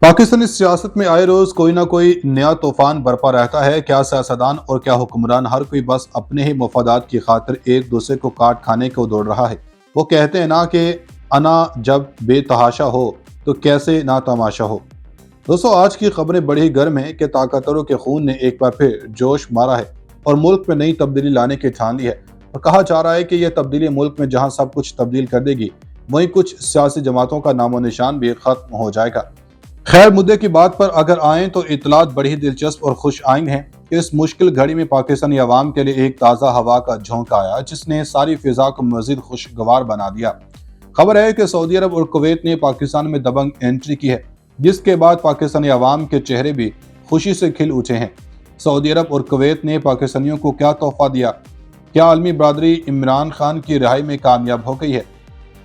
पाकिस्तानी सियासत में आए रोज कोई ना कोई नया तूफान बरपा रहता है। क्या सियासतदान और क्या हुक्मरान, हर कोई बस अपने ही मफादात की खातिर एक दूसरे को काट खाने को दौड़ रहा है। वो कहते हैं ना कि अना जब बेतहाशा हो तो कैसे ना तमाशा हो। दोस्तों, आज की खबरें बड़ी गर्म हैं कि ताकतवरों के खून ने एक बार फिर जोश मारा है और मुल्क में नई तब्दीली लाने की ठान ली है। और कहा जा रहा है कि यह तब्दीली मुल्क में जहां सब कुछ तब्दील कर देगी, वहीं कुछ सियासी जमातों का नामो निशान भी खत्म हो जाएगा। खैर, मुद्दे की बात पर अगर आएं तो इतलात बड़ी दिलचस्प और खुश आइंद है कि इस मुश्किल घड़ी में पाकिस्तानी अवाम के लिए एक ताज़ा हवा का झोंका आया, जिसने सारी फिजा को मजीद खुशगवार बना दिया। खबर है कि सऊदी अरब और कुवैत ने पाकिस्तान में दबंग एंट्री की है, जिसके बाद पाकिस्तानी अवाम के चेहरे भी खुशी से खिल उठे हैं। सऊदी अरब और कुवैत ने पाकिस्तानियों को क्या तोहफा दिया? क्या आलमी बरादरी इमरान खान की रिहाई में कामयाब हो गई है?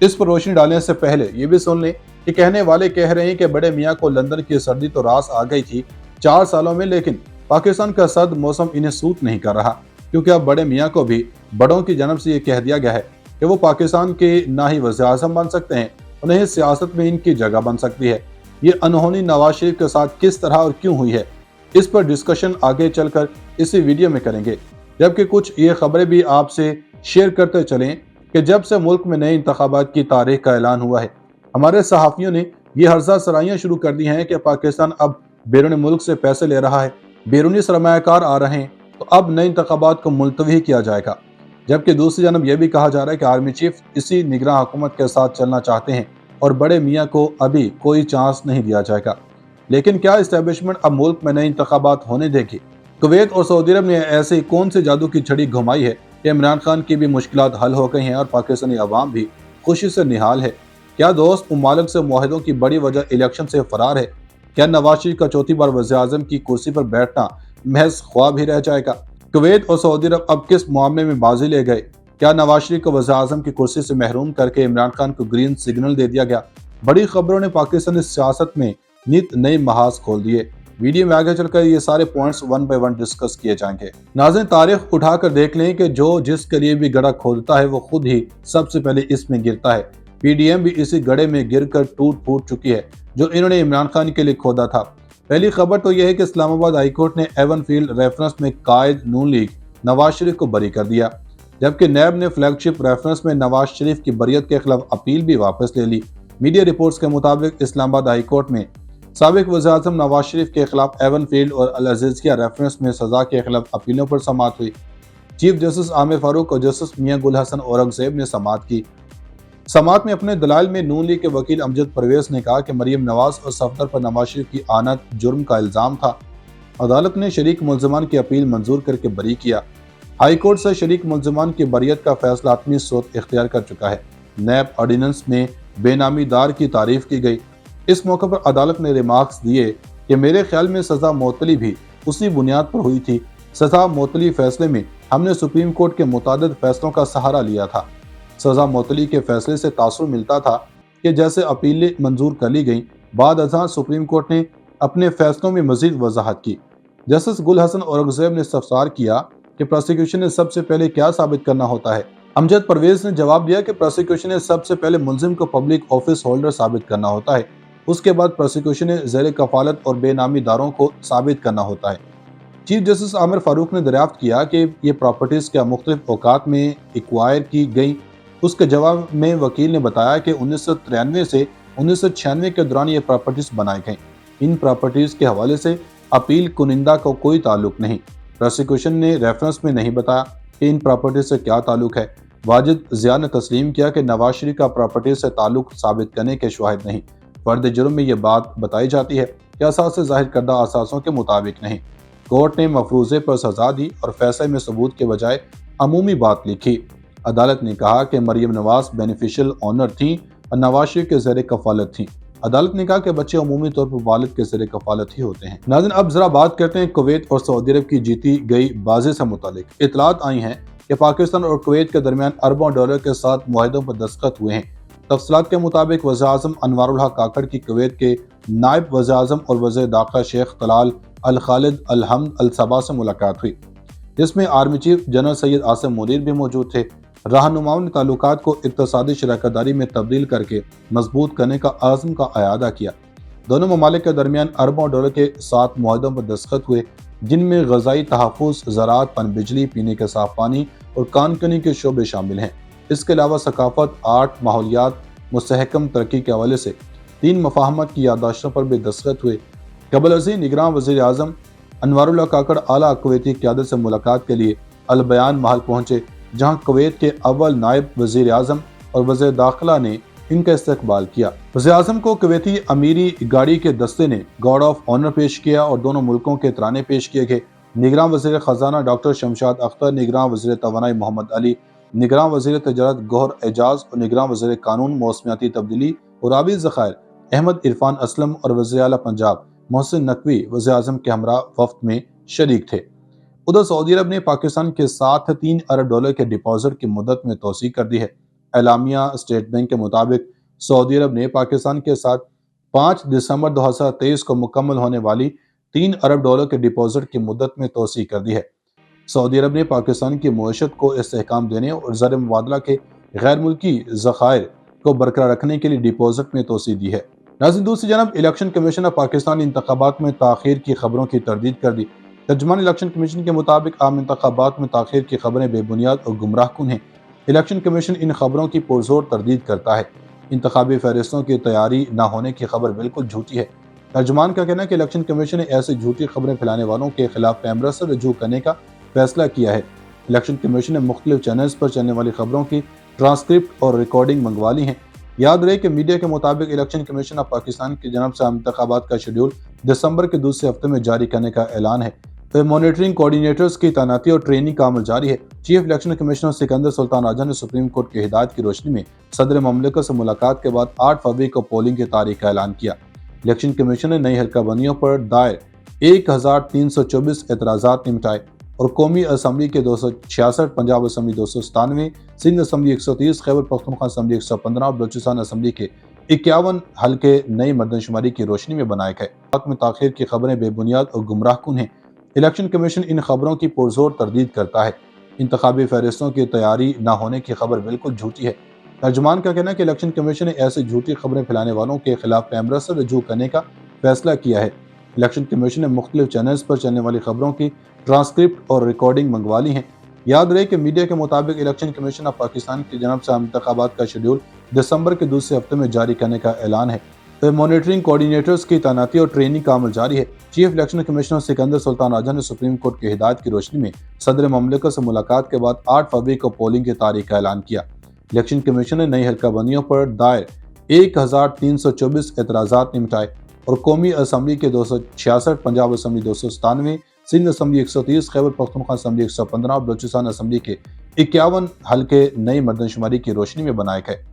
इस पर रोशनी डालने से पहले ये भी सुन लें कि कहने वाले कह रहे हैं कि बड़े मियाँ को लंदन की सर्दी तो रास आ गई थी 4 सालों में, लेकिन पाकिस्तान का सर्द मौसम इन्हें सूट नहीं कर रहा, क्योंकि अब बड़े मियाँ को भी बड़ों की जानब से ये कह दिया गया है कि वो पाकिस्तान के ना ही वज़ीर-ए-आज़म बन सकते हैं और न ही सियासत में इनकी जगह बन सकती है। ये अनहोनी नवाज शरीफ के साथ किस तरह और क्यों हुई है, इस पर डिस्कशन आगे चलकर इसी वीडियो में करेंगे। जबकि कुछ ये खबरें भी आपसे शेयर करते चलें कि जब से मुल्क में नए इंतखाबात की तारीख का ऐलान हुआ है, हमारे सहाफ़ियों ने ये हर्जा सराइयाँ शुरू कर दी हैं कि पाकिस्तान अब बैरून मुल्क से पैसे ले रहा है, बैरूनी सरमायाकार आ रहे हैं, तो अब नए इंतखाबात को मुलतवी किया जाएगा। जबकि दूसरी जानब यह भी कहा जा रहा है कि आर्मी चीफ इसी निगरान हुकूमत के साथ चलना चाहते हैं और बड़े मियाँ को अभी कोई चांस नहीं दिया जाएगा। लेकिन क्या इस्टेब्लिशमेंट अब मुल्क में नए इंतखाबात होने देगी? कुवैत और सऊदी अरब ने ऐसी कौन सी जादू की छड़ी घुमाई है कि इमरान खान की भी मुश्किलात हल हो गई हैं और पाकिस्तानी अवाम भी खुशी से निहाल है? क्या दोस्त मुमालिक से मुआहदों की बड़ी वजह इलेक्शन से फरार है? क्या नवाज शरीफ का चौथी बार वज़ीर-ए-आज़म की कुर्सी पर बैठना महज ख्वाब ही रह जाएगा? कुवैत और सऊदी अरब अब किस मामले में बाजी ले गए? क्या नवाज शरीफ को वज़ीर-ए-आज़म की कुर्सी से महरूम करके इमरान खान को ग्रीन सिग्नल दे दिया गया? बड़ी खबरों ने पाकिस्तानी सियासत में नित नए महाज खोल दिए। वीडियो में आगे चलकर ये सारे points one by one discuss किए जाएंगे। नाज़रीन, तारीख उठाकर देख लें कि जो जिसके लिए भी गड्ढा खोदता है वो खुद ही सबसे पहले इसमें गिरता है। पीडीएम भी इसी गड्ढे में गिरकर टूट फूट चुकी है जो इन्होंने इमरान खान के लिए खोदा था। पहली खबर तो यह है कि इस्लामाबाद हाईकोर्ट ने एवन फील्ड रेफरेंस में कायद नून लीग नवाज शरीफ को बरी कर दिया, जबकि नैब ने फ्लैगशिप रेफरेंस में नवाज शरीफ की बरियत के खिलाफ अपील भी वापस ले ली। मीडिया रिपोर्ट्स के मुताबिक इस्लामाबाद हाईकोर्ट में साबिक वज़ीर-ए-आज़म नवाज शरीफ के खिलाफ एवन फील्ड और अल अज़ीज़िया रेफरेंस में सजा के खिलाफ अपीलों पर समाअत हुई। चीफ जस्टिस आमिर फारूक और जस्टिस मियां गुल हसन औरंगज़ेब ने समाअत की। समाअत में अपने दलाइल में नून लीग के वकील अमजद परवेज ने कहा कि मरियम नवाज और सफदर पर नवाज शरीफ की आनत जुर्म का इल्ज़ाम था। अदालत ने शरीक मुल्ज़मान की अपील मंजूर करके बरी किया। हाई कोर्ट से शरीक मुल्ज़मान की बरियत का फैसला हतमी सूरत इख्तियार कर चुका है। नैब ऑर्डिनेंस में बेनामी दार की तारीफ की गई। इस मौके पर अदालत ने रिमार्क्स दिए कि मेरे ख्याल में सज़ा मुअत्तली भी उसी बुनियाद पर हुई थी। सज़ा मुअत्तली फैसले में हमने सुप्रीम कोर्ट के मुतादिद फैसलों का सहारा लिया था। सज़ा मुअत्तली के फैसले से तासुर मिलता था कि जैसे अपीलें मंजूर कर ली गईं, बाद अज़ां सुप्रीम कोर्ट ने अपने फैसलों में मजीद वजाहत की। जस्टिस गुल हसन औरंगज़ेब ने इस्तफसार किया कि प्रोसिक्यूशन ने सबसे पहले क्या साबित करना होता है। अमजद परवेज ने जवाब दिया कि प्रोसिक्यूशन ने सबसे पहले मुलजिम को पब्लिक ऑफिस होल्डर साबित करना होता है, उसके बाद प्रोसिक्यूशन ने ज़ेर कफालत और बेनामी दारों को साबित करना होता है। चीफ जस्टिस आमिर फारूक ने दरियाफ्त किया कि ये प्रॉपर्टीज़ क्या मुख्तलिफ औकात में एक्वायर की गई। उसके जवाब में वकील ने बताया कि 1993 से 1996 के दौरान ये प्रॉपर्टीज़ बनाई गईं। इन प्रॉपर्टीज़ के हवाले से अपील कुनिंदा को कोई ताल्लुक नहीं। प्रोसिक्यूशन ने रेफरेंस में नहीं बताया कि इन प्रॉपर्टीज़ से क्या ताल्लुक है। वाजिद ज़िया ने तस्लीम किया कि नवाज शरीफ का प्रॉपर्टीज़ से ताल्लुक साबित करने के शवाहिद नहीं। फर्द जुर्म में यह बात बताई जाती है कि असास से ज़ाहिर करदा असासों के मुताबिक नहीं। कोर्ट ने मफरूज़े पर सजा दी और फैसले में सबूत के बजाय अमूमी बात लिखी। अदालत ने कहा कि मरियम नवाज बेनिफिशियल ऑनर थीं और नवाज शरीफ के ज़ेर कफालत थीं। अदालत ने कहा कि बच्चे अमूमी तौर पर वालिद के ज़ेर कफालत ही होते हैं। नाज़रीन, अब जरा बात करते हैं कुवैत और सऊदी अरब की जीती गई बाजी से मुतालिक। इतलात आई हैं कि पाकिस्तान और कुवैत के दरमियान अरबों डॉलर के साथ मुआहदों पर दस्तखत हुए हैं। तफसीलात के मुताबिक वज़ीर-ए-आज़म अनवारुल हक काकड़ की कुवैत के नायब वज़ीर-ए-आज़म और वज़ीर दाखिला शेख तलाल अल खालिद अल हमद अल सबा से मुलाकात हुई, जिसमें army chief general Syed Asim Munir भी मौजूद थे। रहनुमाओं ने ताल्लुकात को इक्तिसादी शराकतदारी में तब्दील करके मजबूत करने का आज़म का अयादा किया। دونوں ممالک کے درمیان اربوں ڈالر کے 7 معاہدوں پر دستخط ہوئے، جن میں غذائی تحفظ، زراعت، پن بجلی، پینے کے صاف پانی اور کان کنی کے شعبے شامل ہیں۔ اس کے علاوہ ثقافت، آرٹ، ماحولیات، مستحکم ترقی کے حوالے سے 3 مفاہمت کی یادداشتوں پر بھی دستخط ہوئے۔ قبل ازیں نگراں وزیر اعظم انوار اللہ کاکڑ اعلیٰ کویتی قیادت سے ملاقات کے لیے البیان محل پہنچے، جہاں کویت کے اول نائب وزیر اعظم اور وزیر داخلہ نے ان کا استقبال کیا۔ وزیر اعظم کو کویتی امیری گاڑی کے دستے نے گارڈ آف آنر پیش کیا اور دونوں ملکوں کے ترانے پیش کیے گئے۔ نگراں وزیر خزانہ ڈاکٹر شمشاد اختر، نگراں وزیر توانائی محمد علی، نگراں وزیر تجارت گوہر اعجاز اور نگراں وزیر قانون، موسمیاتی تبدیلی اور آبی ذخائر احمد عرفان اسلم اور وزیر اعلیٰ پنجاب محسن نقوی وزیر اعظم کے ہمراہ وفد میں شریک تھے۔ ادھر سعودی عرب نے پاکستان کے ساتھ 3 ارب ڈالر کے ڈپازٹ کی مدت میں توسیع کر دی ہے۔ اعلامیہ اسٹیٹ بینک کے مطابق سعودی عرب نے پاکستان کے ساتھ 5 دسمبر 2023 کو مکمل ہونے والی 3 ارب ڈالر کے ڈپازٹ کی مدت میں توسیع کر دی ہے۔ سعودی عرب نے پاکستان کی معیشت کو استحکام دینے اور زر مبادلہ کے غیر ملکی ذخائر کو برقرار رکھنے کے لیے ڈپازٹ میں توسیع دی ہے۔ ناظرین، دوسری جانب الیکشن کمیشن نے پاکستانی انتخابات میں تاخیر کی خبروں کی تردید کر دی۔ ترجمان الیکشن کمیشن کے مطابق عام انتخابات میں تاخیر کی خبریں بے بنیاد اور گمراہ کن ہیں۔ الیکشن کمیشن ان خبروں کی پرزور تردید کرتا ہے۔ انتخابی فہرستوں کی تیاری نہ ہونے کی خبر بالکل جھوٹی ہے۔ ترجمان کا کہنا ہے کہ الیکشن کمیشن نے ایسے جھوٹی خبریں پھیلانے والوں کے خلاف پیمرا سے رجوع کرنے کا فیصلہ کیا ہے۔ الیکشن کمیشن نے مختلف چینلز پر چلنے والی خبروں کی ٹرانسکرپٹ اور ریکارڈنگ منگوا لی ہیں۔ یاد رہے کہ میڈیا کے مطابق الیکشن کمیشن اب پاکستان کی جانب سے عام انتخابات کا شیڈول دسمبر کے دوسرے ہفتے میں جاری کرنے کا اعلان ہے۔ مانیٹرنگ کوآرڈینیٹرز کی تعیناتی اور ٹریننگ کا عمل جاری ہے۔ چیف الیکشن کمشنر سکندر سلطان راجہ نے سپریم کورٹ کی ہدایت کی روشنی میں صدر مملکت سے ملاقات کے بعد 8 فروری کو پولنگ کی تاریخ کا اعلان کیا۔ الیکشن کمیشن نے نئی حلقہ بندیوں پر دائر 1324 اعتراضات نمٹائے اور قومی اسمبلی کے 266، Punjab assembly 297، Sindh assembly 130، Khyber Pakhtunkhwa assembly 115 اور بلوچستان اسمبلی کے 51 حلقے نئی مردم شماری کی روشنی میں بنائے گئے۔ وقت میں تاخیر کی خبریں بے بنیاد اور گمراہ کن ہیں۔ الیکشن کمیشن ان خبروں کی پرزور تردید کرتا ہے۔ انتخابی فہرستوں کی تیاری نہ ہونے کی خبر بالکل جھوٹی ہے۔ ترجمان کا کہنا ہے کہ الیکشن کمیشن نے ایسے جھوٹی خبریں پھیلانے والوں کے خلاف پیمرا سے رجوع کرنے کا فیصلہ کیا ہے۔ الیکشن کمیشن نے مختلف چینلز پر چلنے والی خبروں کی ٹرانسکرپٹ اور ریکارڈنگ منگوا لی ہیں۔ یاد رہے کہ میڈیا کے مطابق الیکشن کمیشن اب پاکستان کی جانب سے عام انتخابات کا شیڈول دسمبر کے دوسرے ہفتے میں جاری کرنے کا اعلان ہے۔ مانیٹرنگ کوآرڈینیٹرز کی تعیناتی اور ٹریننگ کا عمل جاری ہے۔ چیف الیکشن کمشنر سکندر سلطان راجہ نے سپریم کورٹ کی ہدایت کی روشنی میں صدر مملکت سے ملاقات کے بعد 8 فروری کو پولنگ کی تاریخ کا اعلان کیا۔ الیکشن کمیشن نے نئی حلقہ بندیوں پر دائر 1324 اعتراضات نمٹائے اور قومی اسمبلی کے 266، Punjab assembly 297، Sindh assembly 130، Khyber Pakhtunkhwa assembly 115 اور بلوچستان اسمبلی کے 51 حلقے نئی مردم شماری کی روشنی میں بنائے گئے۔